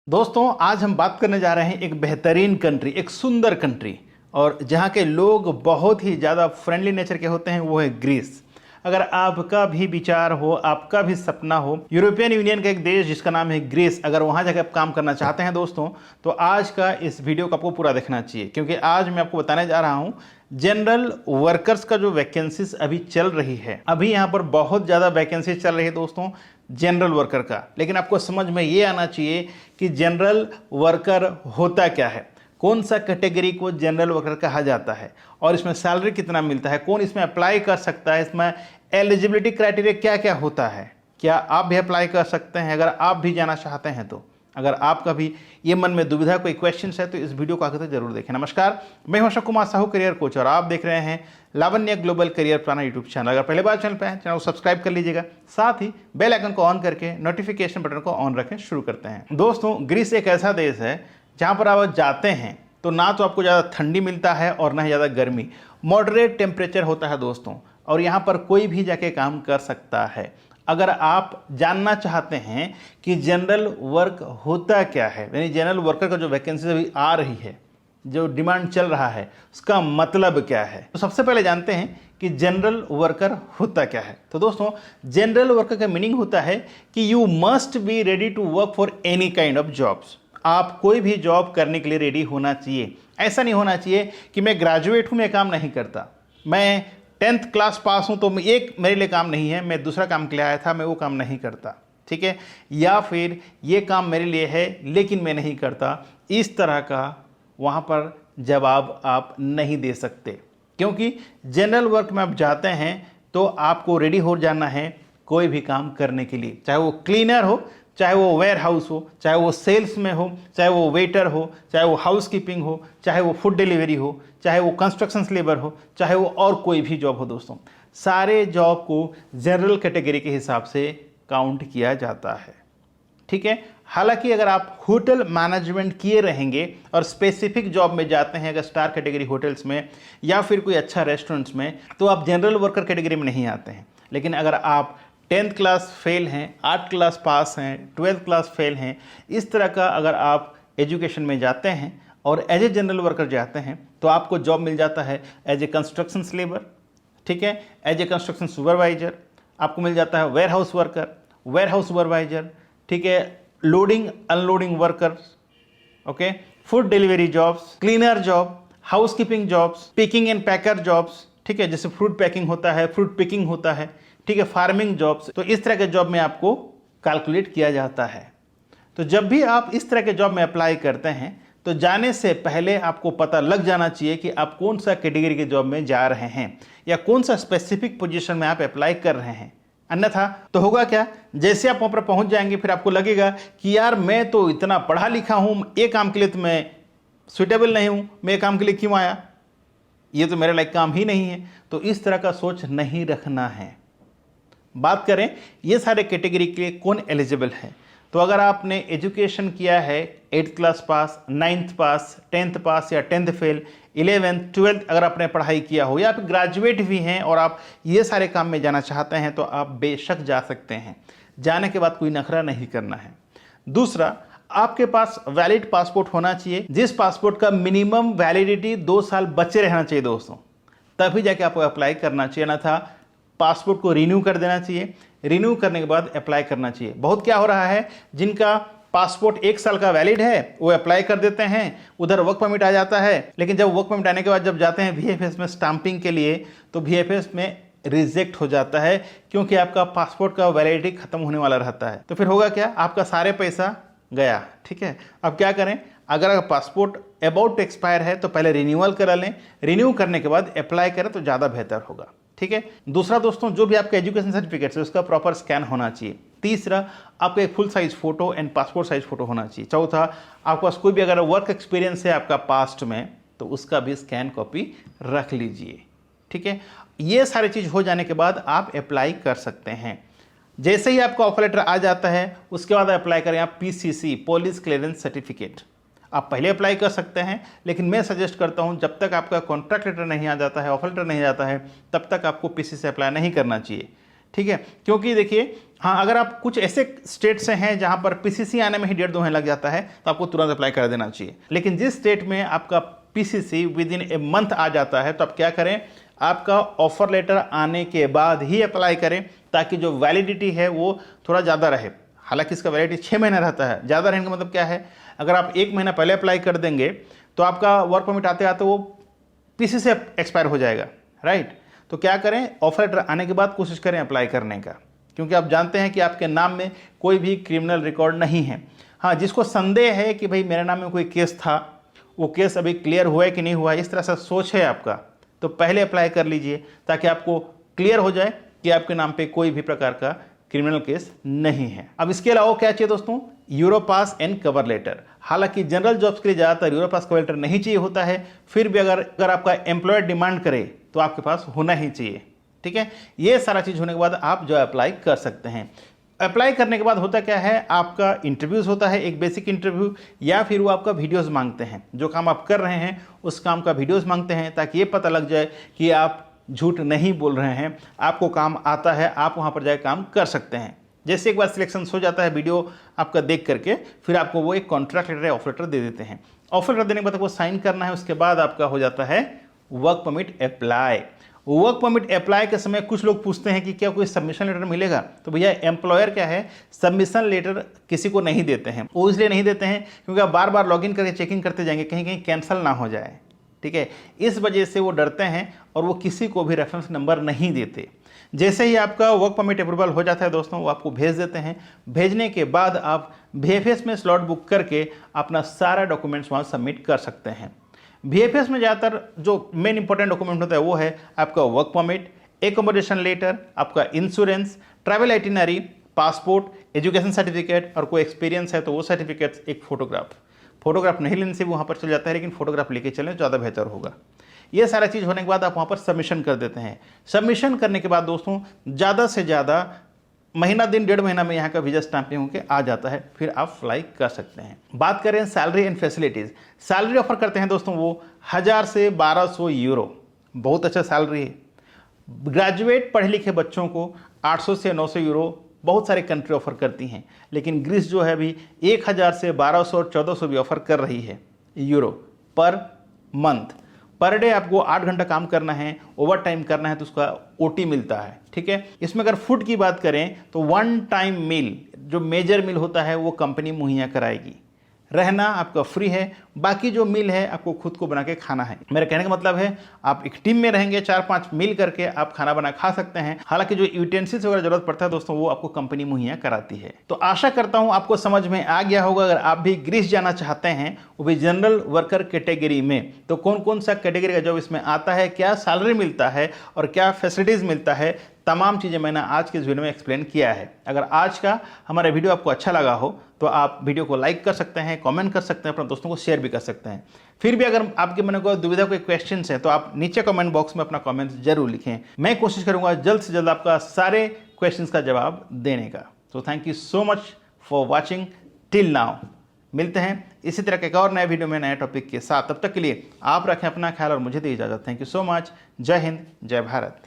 दोस्तों आज हम बात करने जा रहे हैं एक बेहतरीन कंट्री, एक सुंदर कंट्री और जहाँ के लोग बहुत ही ज़्यादा फ्रेंडली नेचर के होते हैं, वो है ग्रीस। अगर आपका भी विचार हो, आपका भी सपना हो यूरोपियन यूनियन का एक देश जिसका नाम है ग्रीस, अगर वहाँ जाकर आप काम करना चाहते हैं दोस्तों, तो आज का इस वीडियो को आपको पूरा देखना चाहिए, क्योंकि आज मैं आपको बताने जा रहा हूँ जनरल वर्कर्स का जो वैकेंसीज अभी चल रही है। अभी यहाँ पर बहुत ज़्यादा वैकेंसीज चल रही है दोस्तों जनरल वर्कर का। लेकिन आपको समझ में ये आना चाहिए कि जनरल वर्कर होता क्या है, कौन सा कैटेगरी को जनरल वर्कर कहा जाता है और इसमें सैलरी कितना मिलता है, कौन इसमें अप्लाई कर सकता है, इसमें एलिजिबिलिटी क्राइटेरिया क्या क्या होता है, क्या आप भी अप्लाई कर सकते हैं अगर आप भी जाना चाहते हैं तो। अगर आपका भी ये मन में दुविधा कोई क्वेश्चन है तो इस वीडियो को आगे तक जरूर देखें। नमस्कार, मैं हूं अशोक साहू करियर कोच और आप देख रहे हैं Lavanya global career planner YouTube channel. अगर पहले बार चैनल पे हैं, चैनल को सब्सक्राइब कर लीजिएगा, साथ ही बेल आइकन को ऑन करके नोटिफिकेशन बटन को ऑन रखें। शुरू करते हैं दोस्तों। ग्रीस एक ऐसा देश है जहाँ पर आप जाते हैं तो ना तो आपको ज़्यादा ठंडी मिलता है और ना ही ज़्यादा गर्मी, मॉडरेट टेम्परेचर होता है दोस्तों। और यहाँ पर कोई भी जाके काम कर सकता है। अगर आप जानना चाहते हैं कि जनरल वर्क होता क्या है, यानी जनरल वर्कर का जो वैकेंसी अभी आ रही है, जो डिमांड चल रहा है, उसका मतलब क्या है, तो सबसे पहले जानते हैं कि जनरल वर्कर होता क्या है। तो दोस्तों जनरल वर्कर का मीनिंग होता है कि you must be ready to work for any kind of jobs. आप कोई भी जॉब करने के लिए रेडी होना चाहिए। ऐसा नहीं होना चाहिए कि मैं ग्रेजुएट हूँ, मैं काम नहीं करता, मैं 10th क्लास पास हूँ तो एक मेरे लिए काम नहीं है, मैं दूसरा काम के लिए आया था, मैं वो काम नहीं करता, ठीक है, या फिर ये काम मेरे लिए है लेकिन मैं नहीं करता। इस तरह का वहाँ पर जवाब आप नहीं दे सकते, क्योंकि जनरल वर्क में आप जाते हैं तो आपको रेडी हो जाना है कोई भी काम करने के लिए, चाहे वो क्लीनर हो, चाहे वो वेयर हाउस हो, चाहे वो सेल्स में हो, चाहे वो वेटर हो, चाहे वो हाउस कीपिंग हो, चाहे वो फूड डिलीवरी हो, चाहे वो कंस्ट्रक्शन लेबर हो, चाहे वो और कोई भी जॉब हो दोस्तों, सारे जॉब को जनरल कैटेगरी के हिसाब से काउंट किया जाता है, ठीक है। हालांकि अगर आप होटल मैनेजमेंट किए रहेंगे और स्पेसिफिक जॉब में जाते हैं, अगर स्टार कैटेगरी होटल्स में या फिर कोई अच्छा रेस्टोरेंट्स में, तो आप जनरल वर्कर कैटेगरी में नहीं आते हैं। लेकिन अगर आप 10th क्लास फेल हैं, 8th क्लास पास हैं, 12th क्लास फेल हैं, इस तरह का अगर आप एजुकेशन में जाते हैं और एज ए जनरल वर्कर जाते हैं तो आपको जॉब मिल जाता है एज ए कंस्ट्रक्शन लेबर, ठीक है, एज ए कंस्ट्रक्शन सुपरवाइजर, आपको मिल जाता है warehouse worker, warehouse supervisor, ठीक है, loading unloading worker, okay, food delivery jobs, cleaner job, housekeeping jobs, picking and packer jobs, ठीक है, जैसे फ्रूट पैकिंग होता है, फ्रूट पिकिंग होता है, ठीक है, फार्मिंग जॉब्स। तो इस तरह के जॉब में आपको कैलकुलेट किया जाता है। तो जब भी आप इस तरह के जॉब में अप्लाई करते हैं तो जाने से पहले आपको पता लग जाना चाहिए कि आप कौन सा कैटेगरी के जॉब में जा रहे हैं या कौन सा स्पेसिफिक पोजीशन में आप अप्लाई कर रहे हैं। अन्यथा तो होगा क्या, जैसे आप वहाँ पर पहुँच जाएंगे फिर आपको लगेगा कि यार मैं तो इतना पढ़ा लिखा हूँ, ये काम के लिए तो मैं सुटेबल नहीं हूँ, मैं काम के लिए क्यों आया, ये तो मेरे लायक काम ही नहीं है। तो इस तरह का सोच नहीं रखना है। बात करें ये सारे कैटेगरी के लिए कौन एलिजिबल है, तो अगर आपने एजुकेशन किया है 8th क्लास पास, 9th पास, 10th पास या 10th फेल, 11th 12th अगर आपने पढ़ाई किया हो, या आप ग्रेजुएट भी हैं और आप ये सारे काम में जाना चाहते हैं तो आप बेशक जा सकते हैं। जाने के बाद कोई नखरा नहीं करना है। दूसरा, आपके पास वैलिड पासपोर्ट होना चाहिए, जिस पासपोर्ट का मिनिमम वैलिडिटी 2 साल बचे रहना चाहिए दोस्तों, तभी जाके आपको अप्लाई करना चाहिए। ना था पासपोर्ट को रिन्यू कर देना चाहिए, रिन्यू करने के बाद अप्लाई करना चाहिए। बहुत क्या हो रहा है, जिनका पासपोर्ट 1 साल का वैलिड है वो अप्लाई कर देते हैं, उधर वर्क परमिट आ जाता है, लेकिन जब वर्क परमिट आने के बाद जब जाते हैं VFS में स्टाम्पिंग के लिए तो VFS में रिजेक्ट हो जाता है, क्योंकि आपका पासपोर्ट का वैलिडिटी खत्म होने वाला रहता है। तो फिर होगा क्या, आपका सारे पैसा गया, ठीक है। अब क्या करें, अगर पासपोर्ट अबाउट टू एक्सपायर है तो पहले रिन्यूअल करा लें, रिन्यू करने के बाद अप्लाई करें तो ज़्यादा बेहतर होगा, ठीक है। दूसरा दोस्तों, जो भी आपका एजुकेशन सर्टिफिकेट है उसका प्रॉपर स्कैन होना चाहिए। तीसरा, आपका एक full size photo and passport size photo होना चाहिए। चौथा, आपके पास कोई भी अगर वर्क एक्सपीरियंस है आपका पास्ट में तो उसका भी स्कैन कॉपी रख लीजिए, ठीक है। ये सारी चीज़ हो जाने के बाद आप अप्लाई कर सकते हैं। जैसे ही आपका ऑफर लेटर आ जाता है उसके बाद अप्लाई करें आप PCC, पुलिस क्लियरेंस सर्टिफिकेट। आप पहले अप्लाई कर सकते हैं, लेकिन मैं सजेस्ट करता हूं जब तक आपका कॉन्ट्रैक्ट लेटर नहीं आ जाता है, ऑफर लेटर नहीं आता है, तब तक आपको PCC से अप्लाई नहीं करना चाहिए, ठीक है, क्योंकि देखिए हाँ, अगर आप कुछ ऐसे स्टेट से हैं जहां पर पीसीसी आने में ही 1.5-2 महीने लग जाता है तो आपको तुरंत अप्लाई कर देना चाहिए। लेकिन जिस स्टेट में आपका PCC within a month आ जाता है तो आप क्या करें, आपका ऑफर लेटर आने के बाद ही अप्लाई करें, ताकि जो वैलिडिटी है वो थोड़ा ज़्यादा रहे। हालांकि इसका वैलिडिटी 6 महीना रहता है। ज़्यादा रहने का मतलब क्या है, अगर आप 1 महीना पहले अप्लाई कर देंगे तो आपका वर्क परमिट आते आते वो पीसीसी एक्सपायर हो जाएगा, राइट। तो क्या करें, ऑफर लेटर आने के बाद कोशिश करें अप्लाई करने का, क्योंकि आप जानते हैं कि आपके नाम में कोई भी क्रिमिनल रिकॉर्ड नहीं है। हाँ, जिसको संदेह है कि भाई मेरे नाम में कोई केस था, वो केस अभी क्लियर हुआ है कि नहीं हुआ है, इस तरह से सोच है आपका, तो पहले अप्लाई कर लीजिए ताकि आपको क्लियर हो जाए कि आपके नाम पे कोई भी प्रकार का क्रिमिनल केस नहीं है। अब इसके अलावा क्या चाहिए दोस्तों, यूरोपास एंड कवर लेटर। हालांकि जनरल जॉब्स के लिए ज़्यादातर यूरोपास कवर लेटर नहीं चाहिए होता है, फिर भी अगर आपका एम्प्लॉयर डिमांड करे तो आपके पास होना ही चाहिए, ठीक है। ये सारा चीज़ होने के बाद आप जो अप्लाई कर सकते हैं। अप्लाई करने के बाद होता क्या है, आपका इंटरव्यूज़ होता है, एक बेसिक इंटरव्यू, या फिर वो आपका वीडियोज़ मांगते हैं। जो काम आप कर रहे हैं उस काम का वीडियोज़ मांगते हैं, ताकि ये पता लग जाए कि आप झूठ नहीं बोल रहे हैं, आपको काम आता है, आप वहाँ पर जाकर काम कर सकते हैं। जैसे एक बार सिलेक्शन हो जाता है वीडियो आपका देख करके, फिर आपको वो एक कॉन्ट्रैक्ट लेटर या ऑफर लेटर दे देते हैं। ऑफर लेटर देने के बाद आपको साइन करना है, उसके बाद आपका हो जाता है work permit apply. Work permit apply के समय कुछ लोग पूछते हैं कि क्या कोई सबमिशन लेटर मिलेगा, तो भैया एम्प्लॉयर क्या है, सबमिशन लेटर किसी को नहीं देते हैं। वो इसलिए नहीं देते हैं क्योंकि आप बार बार लॉगिन करके चेकिंग करते जाएंगे, कहीं कहीं कैंसिल ना हो जाए, ठीक है। इस वजह से वो डरते हैं और वो किसी को भी रेफरेंस नंबर नहीं देते। जैसे ही आपका वर्क परमिट अप्रूवल हो जाता है दोस्तों, वो आपको भेज देते हैं। भेजने के बाद आप VFS में स्लॉट बुक करके अपना सारा डॉक्यूमेंट्स वहाँ सबमिट कर सकते हैं। VFS में ज़्यादातर जो मेन इंपॉर्टेंट डॉक्यूमेंट होता है वो है आपका वर्क परमिट, एकोमोडेशन लेटर, आपका insurance, travel itinerary, passport, education certificate, और कोई एक्सपीरियंस है तो वो सर्टिफिकेट्स, एक फोटोग्राफ नहीं लेने से भी वहाँ पर चल जाता है, लेकिन फोटोग्राफ लेके चलें ज़्यादा बेहतर होगा। ये सारा चीज़ होने के बाद आप वहाँ पर सबमिशन कर देते हैं। सबमिशन करने के बाद दोस्तों ज़्यादा से ज़्यादा महीना दिन 1.5 महीना में यहाँ का वीजा स्टैंपिंग होकर आ जाता है, फिर आप फ्लाई कर सकते हैं। बात करें salary and facilities, salary offer करते हैं दोस्तों वो 1000 से 1200 यूरो, बहुत अच्छा सैलरी है। ग्रेजुएट पढ़े लिखे बच्चों को 800 से 900 यूरो बहुत सारी कंट्री ऑफर करती हैं, लेकिन ग्रीस जो है अभी 1000 से 1200 और 1400 भी ऑफर कर रही है euro per month. Per day आपको 8 घंटा काम करना है, ओवर टाइम करना है तो उसका OT मिलता है, ठीक है। इसमें अगर फूड की बात करें तो 1 टाइम मील, जो मेजर मील होता है वो कंपनी मुहैया कराएगी। रहना आपका फ्री है, बाकी जो मील है आपको खुद को बना के खाना है। मेरा कहने का मतलब है आप एक टीम में रहेंगे, 4-5 मिल करके आप खाना बना खा सकते हैं। हालांकि जो यूटेंसिल्स वगैरह जरूरत पड़ता है दोस्तों वो आपको कंपनी मुहैया कराती है। तो आशा करता हूं आपको समझ में आ गया होगा। अगर आप भी ग्रीस जाना चाहते हैं, वो भी जनरल वर्कर कैटेगरी में, तो कौन कौन सा कैटेगरी का जॉब इसमें आता है, क्या सैलरी मिलता है और क्या फैसिलिटीज़ मिलता है, तमाम चीज़ें मैंने आज के इस वीडियो में एक्सप्लेन किया है। अगर आज का हमारा वीडियो आपको अच्छा लगा हो तो आप वीडियो को लाइक कर सकते हैं, कमेंट कर सकते हैं, अपने दोस्तों को शेयर भी कर सकते हैं। फिर भी अगर आपके मन में कोई दुविधा, कोई क्वेश्चन है तो आप नीचे कमेंट बॉक्स में अपना कमेंट जरूर लिखें। मैं कोशिश करूंगा जल्द से जल्द आपका सारे क्वेश्चंस का जवाब देने का। So thank you so much for watching till now. मिलते हैं इसी तरह के एक और नए वीडियो में नए टॉपिक के साथ। तब तक के लिए आप रखें अपना ख्याल और मुझे दी इजाज़त। Thank you so much. जय हिंद, जय भारत।